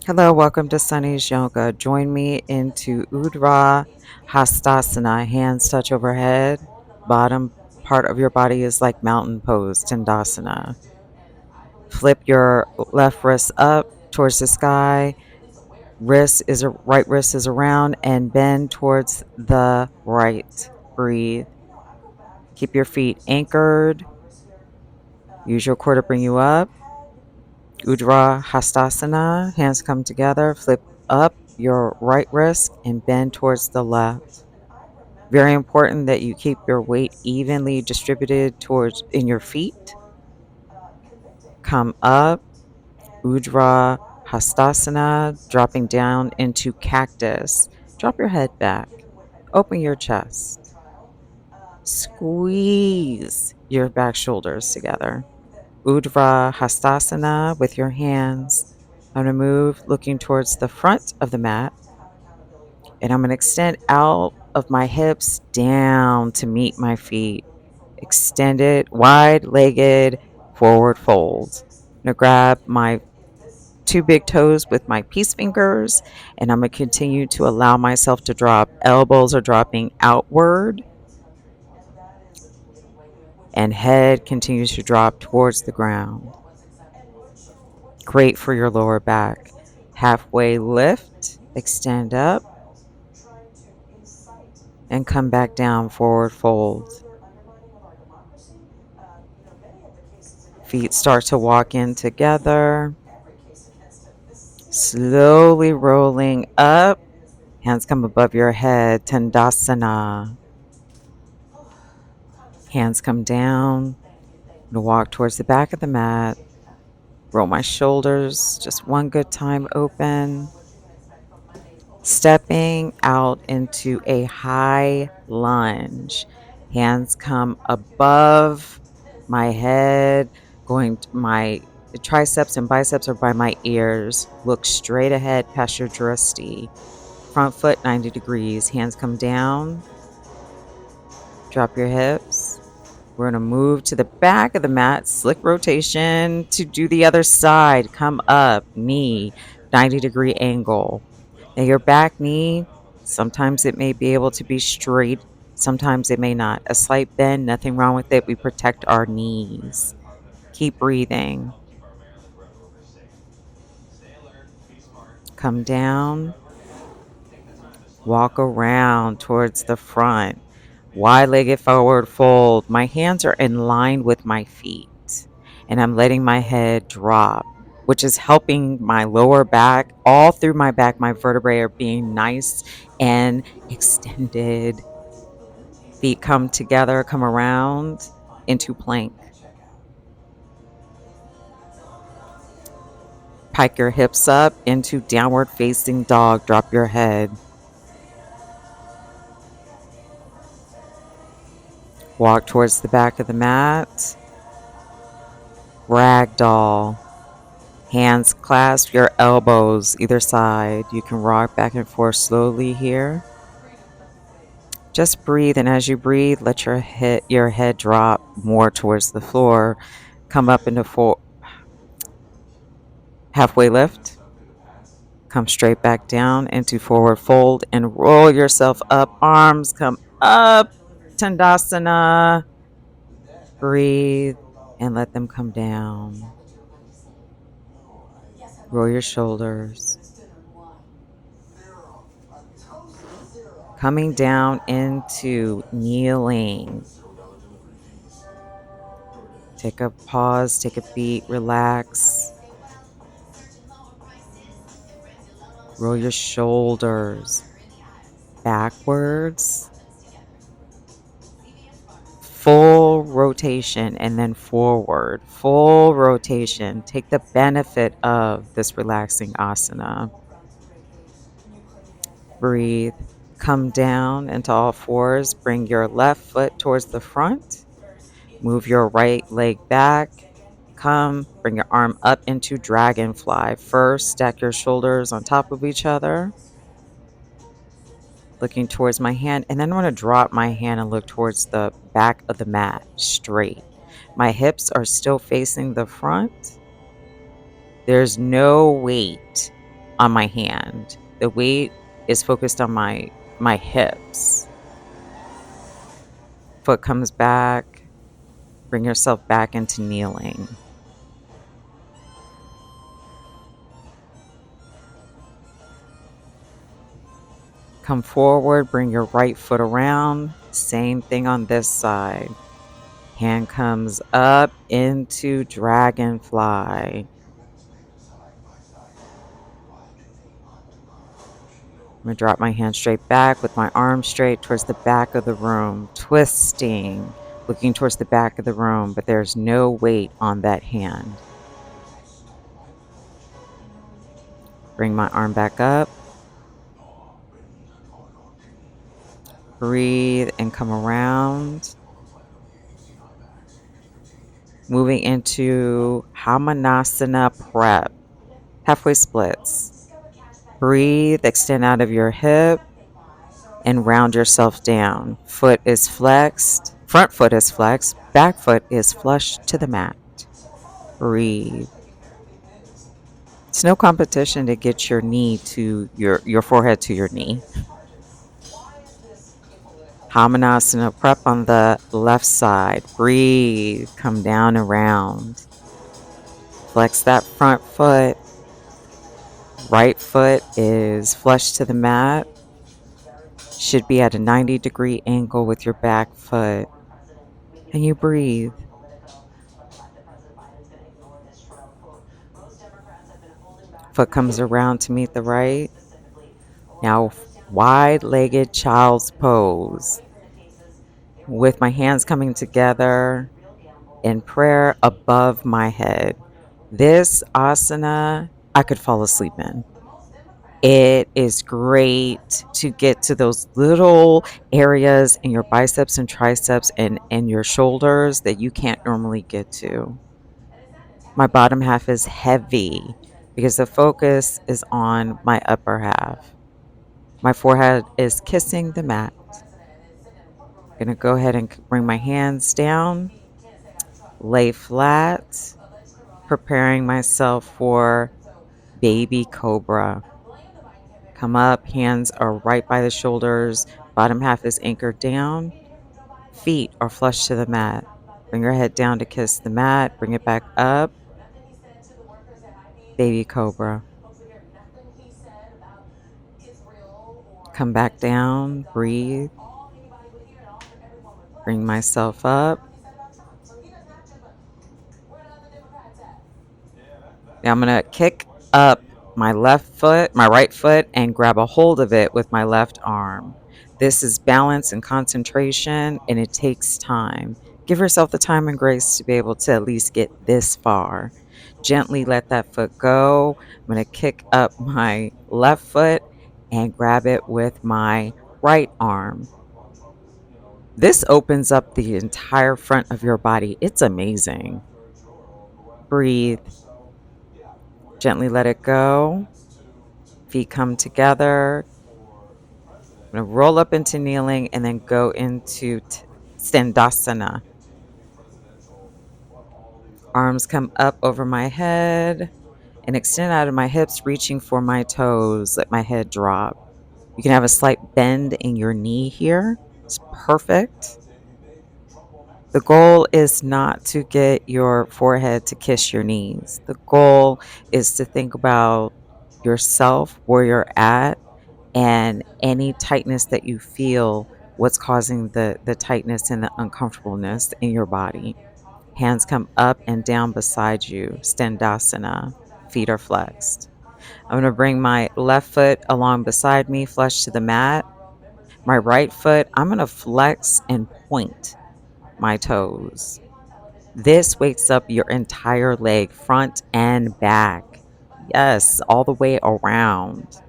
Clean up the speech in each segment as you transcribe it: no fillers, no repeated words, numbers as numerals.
Hello, welcome to Sunny's Yoga. Join me into Udra Hastasana. Hands touch overhead. Bottom part of your body is like mountain pose, Tandasana. Flip your left wrist up towards the sky. Right wrist is around and bend towards the right. Breathe. Keep your feet anchored. Use your core to bring you up. Udra Hastasana. Hands come together. Flip up your right wrist and bend towards the left. Very important that you keep your weight evenly distributed towards in your feet. Come up, Udra Hastasana, dropping down into cactus. Drop your head back. Open your chest. Squeeze your back shoulders together. Udra Hastasana with your hands. I'm going to move looking towards the front of the mat, and I'm going to extend out of my hips down to meet my feet. Extended, wide legged, forward fold. I'm going to grab my two big toes with my peace fingers, and I'm going to continue to allow myself to drop. Elbows are dropping outward, and head continues to drop towards the ground. Great for your lower back. Halfway lift, extend up, and come back down, forward fold. Feet start to walk in together. Slowly rolling up. Hands come above your head, Tandasana. Hands come down. I'm going to walk towards the back of the mat. Roll my shoulders just one good time open. Stepping out into a high lunge. Hands come above my head, going to my triceps and biceps are by my ears. Look straight ahead past your drishti. Front foot 90 degrees. Hands come down. Drop your hips. We're going to move to the back of the mat, slick rotation to do the other side. Come up, knee, 90-degree angle. Now your back knee, sometimes it may be able to be straight, sometimes it may not. A slight bend, nothing wrong with it. We protect our knees. Keep breathing. Come down. Walk around towards the front. Wide-legged forward fold. My hands are in line with my feet, and I'm letting my head drop, which is helping my lower back. All through my back, my vertebrae are being nice and extended. Feet come together, come around into plank. Pike your hips up into downward facing dog. Drop your head. Walk towards the back of the mat. Ragdoll. Hands clasp your elbows either side. You can rock back and forth slowly here. Just breathe, and as you breathe, let your head drop more towards the floor. Come up into halfway lift. Come straight back down into forward fold and roll yourself up. Arms come up. Tandasana. Breathe and let them come down. Roll your shoulders. Coming down into kneeling. Take a pause, take a beat, relax. Roll your shoulders backwards. Full rotation and then forward. Full rotation. Take the benefit of this relaxing asana. Breathe. Come down into all fours. Bring your left foot towards the front. Move your right leg back. Come, bring your arm up into dragonfly. First, stack your shoulders on top of each other. Looking towards my hand, and then I'm going to drop my hand and look towards the back of the mat, straight. My hips are still facing the front. There's no weight on my hand. The weight is focused on my hips. Foot comes back. Bring yourself back into kneeling. Come forward, bring your right foot around. Same thing on this side. Hand comes up into dragonfly. I'm going to drop my hand straight back with my arm straight towards the back of the room, twisting, looking towards the back of the room, but there's no weight on that hand. Bring my arm back up. Breathe and come around. Moving into Hamanasana prep, halfway splits. Breathe, extend out of your hip and round yourself down. Foot is flexed, front foot is flexed, back foot is flush to the mat. Breathe. It's no competition to get your knee to your forehead to your knee. Hamanasana prep on the left side. Breathe, come down and round. Flex that front foot. Right foot is flush to the mat. Should be at a 90-degree angle with your back foot. And you breathe. Foot comes around to meet the right. Now, wide-legged child's pose. With my hands coming together in prayer above my head. This asana, I could fall asleep in. It is great to get to those little areas in your biceps and triceps and your shoulders that you can't normally get to. My bottom half is heavy because the focus is on my upper half. My forehead is kissing the mat. I'm going to go ahead and bring my hands down, lay flat, preparing myself for baby cobra. Come up, hands are right by the shoulders, bottom half is anchored down, feet are flush to the mat. Bring your head down to kiss the mat, bring it back up, baby cobra. Come back down, breathe, bring myself up. Now I'm going to kick up my right foot, and grab a hold of it with my left arm. This is balance and concentration, and it takes time. Give yourself the time and grace to be able to at least get this far. Gently let that foot go. I'm going to kick up my left foot and grab it with my right arm. This opens up the entire front of your body. It's amazing. Breathe. Gently let it go. Feet come together. I'm going to roll up into kneeling and then go into Standasana. Arms come up over my head and extend out of my hips, reaching for my toes. Let my head drop. You can have a slight bend in your knee here. It's perfect. The goal is not to get your forehead to kiss your knees. The goal is to think about yourself, where you're at, and any tightness that you feel, what's causing the tightness and the uncomfortableness in your body. Hands come up and down beside you, Standasana. Feet are flexed. I'm going to bring my left foot along beside me, flush to the mat. My right foot, I'm going to flex and point my toes. This wakes up your entire leg, front and back. Yes, all the way around.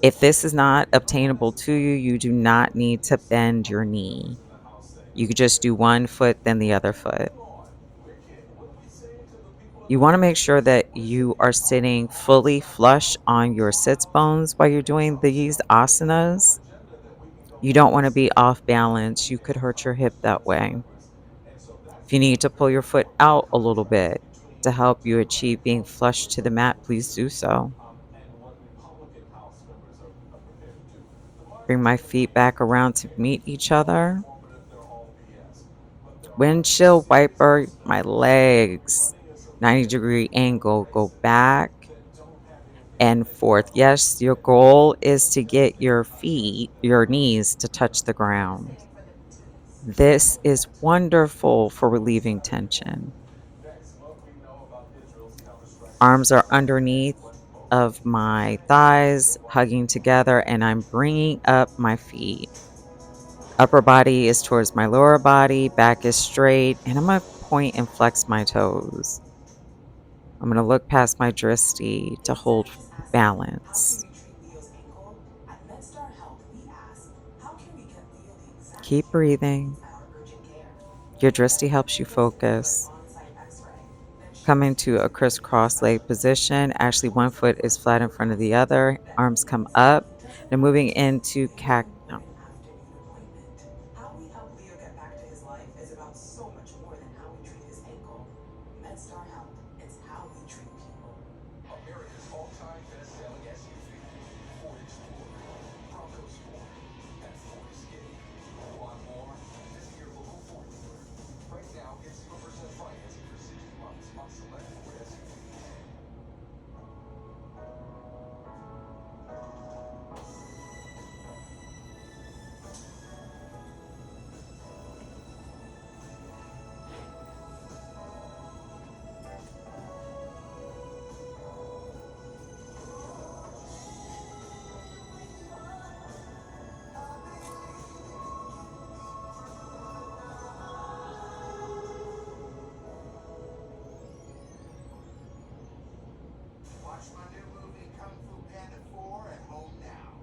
If this is not obtainable to you, you do not need to bend your knee. You could just do one foot, then the other foot. You want to make sure that you are sitting fully flush on your sits bones while you're doing these asanas. You don't want to be off balance. You could hurt your hip that way. If you need to pull your foot out a little bit to help you achieve being flush to the mat, please do so. Bring my feet back around to meet each other. Windshield wiper my legs. 90-degree angle. Go back and forth. Yes, your goal is to get your knees to touch the ground. This is wonderful for relieving tension. Arms are underneath of my thighs, hugging together, and I'm bringing up my feet. Upper body is towards my lower body, back is straight, and I'm going to point and flex my toes. I'm going to look past my drishti to hold How can balance. we treat Leo's ankle? At MedStar Health, we ask, how can we get Leo the exact Keep care he breathing. needs at our urgent care? Your drishti Then helps you we visit for an focus. on-site x-ray. Then Come choose into a specific crisscross leg specialist position. Actually, one tools foot is for flat in front of the other. Then Arms we come visit. up. Doesn't And moving into Leo cat. book an afternoon appointment? How we help Leo get back to his life is about so much more than how we treat his ankle. MedStar Health, it's how we treat people. America's all-time best-selling SUV, Ford Explorer, Bronco Sport, and Ford Escape. Want more? Visit your local Ford dealer. Right now, get 0% financing for 60 months on select Ford SUVs. Watch my new movie Kung Fu Panda 4 at home now.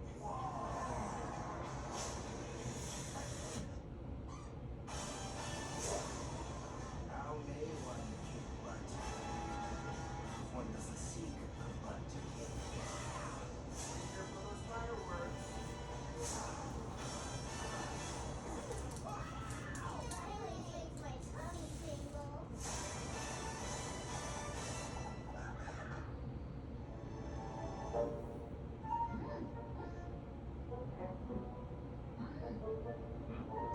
How may one kick butt? One doesn't seek a butt to kick. Here for those fireworks.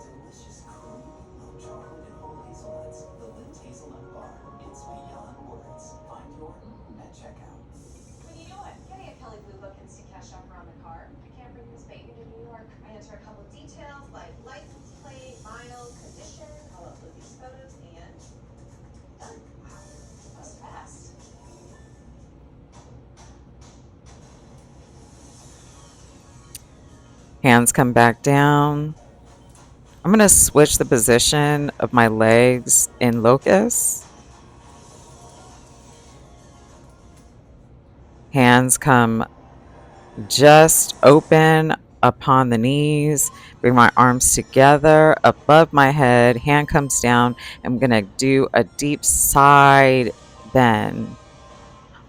Delicious creamy milk chocolate and whole hazelnuts. The Lindt Hazelnut Bar. It's beyond words. Find your at checkout. What are you doing? Getting a Kelly Blue Book and cash shop around the car. I can't bring this baby to New York. I enter a couple details like license plate, miles, condition. I'll upload these photos and done. Wow, that was fast. Hands come back down. I'm going to switch the position of my legs in locust. Hands come just open upon the knees. Bring my arms together above my head. Hand comes down. I'm going to do a deep side bend.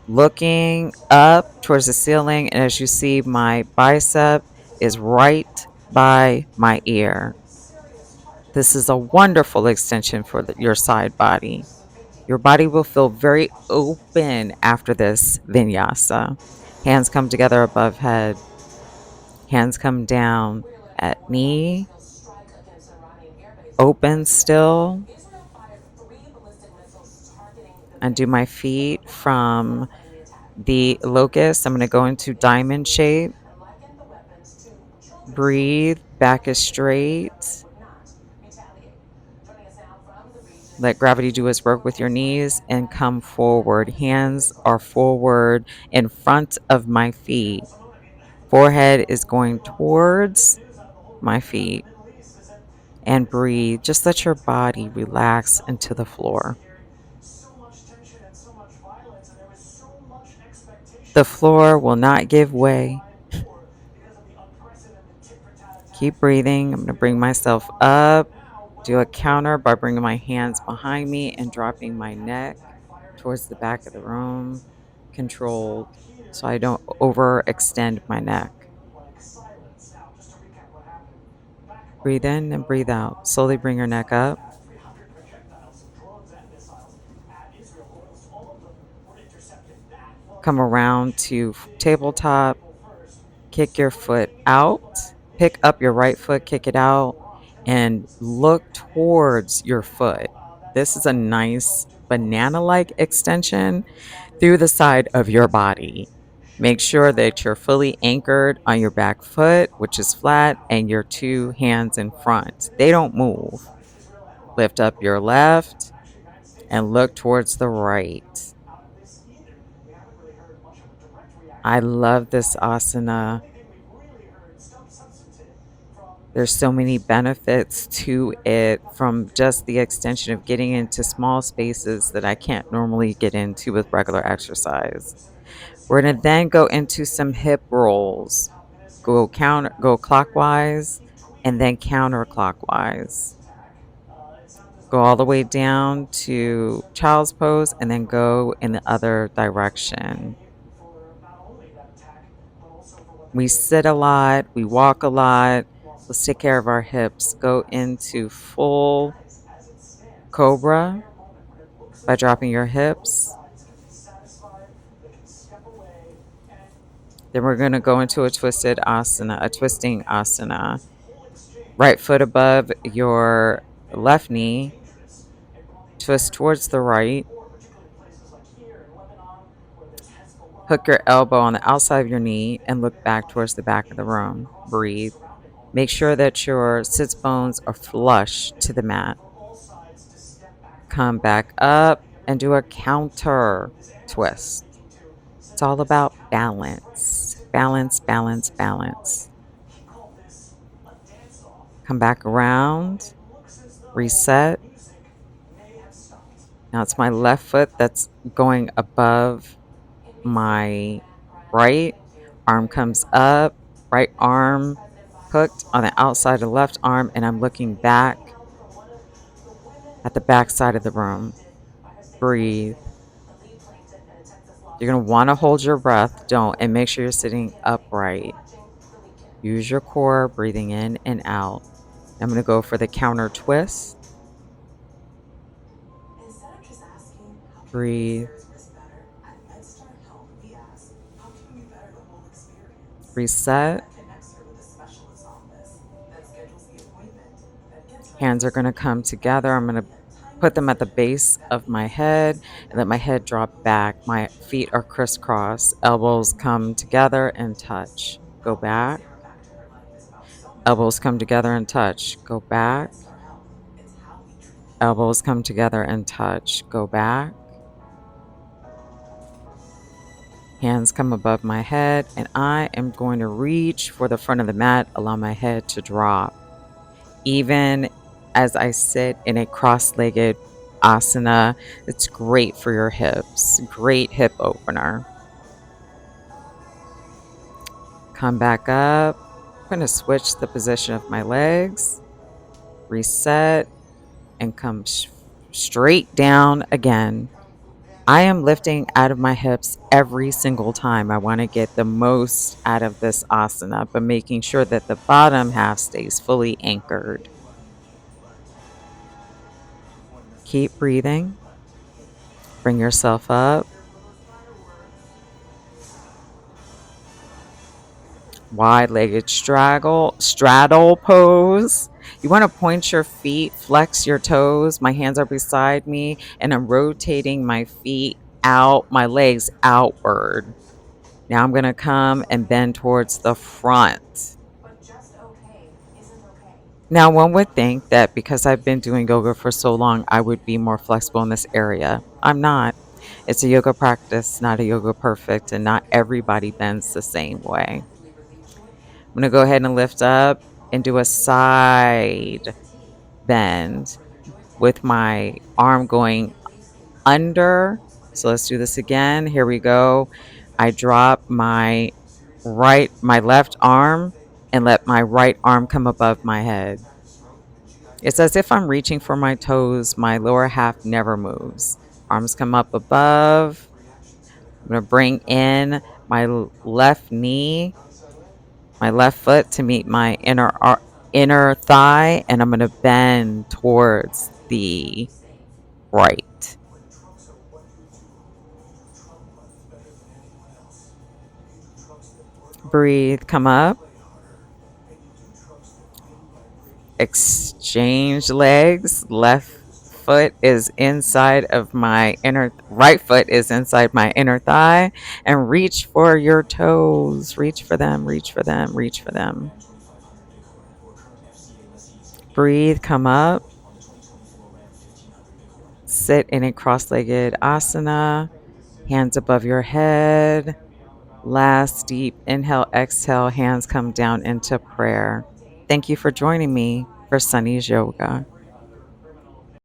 Looking up towards the ceiling. And as you see, my bicep is right by my ear. This is a wonderful extension for your side body. Your body will feel very open after this vinyasa. Hands come together above head. Hands come down at knee. Open still. Undo my feet from the locust. I'm going to go into diamond shape. Breathe. Back is straight. Let gravity do its work with your knees and come forward. Hands are forward in front of my feet. Forehead is going towards my feet. And breathe. Just let your body relax into the floor. The floor will not give way. Keep breathing. I'm going to bring myself up. Do a counter by bringing my hands behind me and dropping my neck towards the back of the room, controlled, so I don't overextend my neck. Breathe in and breathe out. Slowly bring your neck up. Come around to tabletop. Kick your foot out. Pick up your right foot, kick it out, and look towards your foot. This is a nice banana-like extension through the side of your body. Make sure that you're fully anchored on your back foot, which is flat, and your two hands in front. They don't move. Lift up your left and look towards the right. I love this asana. There's so many benefits to it from just the extension of getting into small spaces that I can't normally get into with regular exercise. We're gonna then go into some hip rolls. Go clockwise and then counterclockwise. Go all the way down to child's pose and then go in the other direction. We sit a lot, we walk a lot. Let's take care of our hips. Go into full cobra by dropping your hips. Then we're going to go into a twisted asana, a twisting asana. Right foot above your left knee, twist towards the right. Hook your elbow on the outside of your knee and look back towards the back of the room. Breathe. Make sure that your sits bones are flush to the mat. Come back up and do a counter twist. It's all about balance. Balance, balance, balance. Come back around, reset. Now it's my left foot that's going above my right. Arm comes up, right arm hooked on the outside of the left arm, and I'm looking back at the back side of the room. Breathe. You're going to want to hold your breath. Don't. And make sure you're sitting upright. Use your core, breathing in and out. I'm going to go for the counter twist. Instead of just asking, how can we make Breathe. Sarah's wrist better? At MedStar Health, we ask, how can we better the whole experience? Reset. That connects her with a specialist office, that schedules the appointment, that gets her Hands are going to come together. I'm going to put them at the base of my head and let my head drop back. My feet are crisscrossed. Elbows come together and touch. Go Helping back. Sarah back to her life is about so much more Elbows than come together and touch. Go back. MedStar Health. It's how we treat people. Elbows come together and touch. Go back. Hands come above my head, and I am going to reach for the front of the mat, allow my head to drop. Even as I sit in a cross-legged asana, it's great for your hips. Great hip opener. Come back up. I'm going to switch the position of my legs, reset, and come straight down again. I am lifting out of my hips every single time. I want to get the most out of this asana, but making sure that the bottom half stays fully anchored. Keep breathing. Bring yourself up. Wide-legged straddle pose. You want to point your feet, flex your toes. My hands are beside me, and I'm rotating my feet out, my legs outward. Now I'm going to come and bend towards the front. But just okay isn't okay. Now, one would think that because I've been doing yoga for so long, I would be more flexible in this area. I'm not. It's a yoga practice, not a yoga perfect, and not everybody bends the same way. I'm going to go ahead and lift up and do a side bend with my arm going under. So let's do this again. Here we go. I drop my left arm and let my right arm come above my head. It's as if I'm reaching for my toes. My lower half never moves. Arms come up above. I'm going to bring in my left knee, my left foot to meet my inner thigh, and I'm going to bend towards the right. Breathe, come up. Exchange legs. Left foot is inside of my inner, right foot is inside my inner thigh, and reach for your toes. Reach for them, reach for them, reach for them. Breathe, come up, sit in a cross legged asana, hands above your head. Last deep inhale, exhale, hands come down into prayer. Thank you for joining me for Sunny's Yoga.